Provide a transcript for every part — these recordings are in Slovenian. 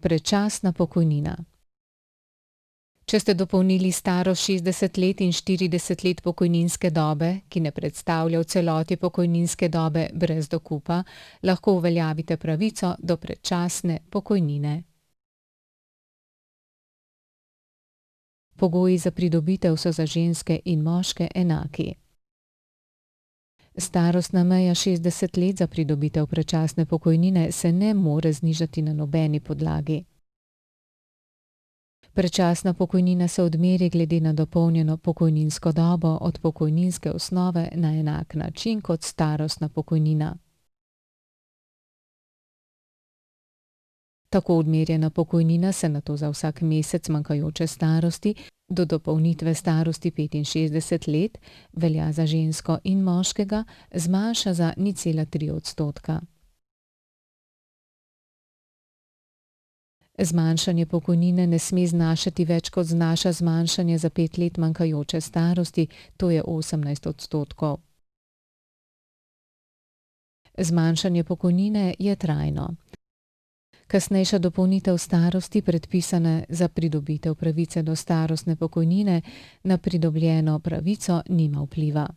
Predčasna pokojnina. Če ste dopolnili starost 60 let in 40 let pokojninske dobe, ki ne predstavlja v celoti pokojninske dobe brez dokupa, lahko uveljavite pravico do predčasne pokojnine. Pogoji za pridobitev so za ženske in moške enaki. Starostna meja 60 let za pridobitev predčasne pokojnine se ne more znižati na nobeni podlagi. Predčasna pokojnina se odmeri glede na dopolnjeno pokojninsko dobo od pokojninske osnove na enak način kot starostna pokojnina. Tako odmerjena pokojnina se nato za vsak mesec manjkajoče starosti do dopolnitve starosti 65 let, velja za žensko in moškega, zmanjša za 0,3 %. Zmanjšanje pokojnine ne sme znašati več kot znaša zmanjšanje za 5 let manjkajoče starosti, to je 18 %. Zmanjšanje pokojnine je trajno. Kasnejša dopolnitev starosti, predpisane za pridobitev pravice do starostne pokojnine, na pridobljeno pravico nima vpliva.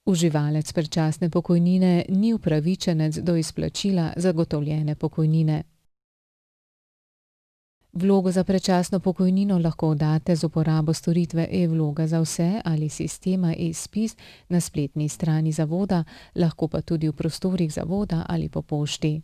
Uživalec predčasne pokojnine ni upravičenec do izplačila zagotovljene pokojnine. Vlogo za predčasno pokojnino lahko oddate z uporabo storitve e-vloga za vse ali sistema e-spis na spletni strani zavoda, lahko pa tudi v prostorih zavoda ali po pošti.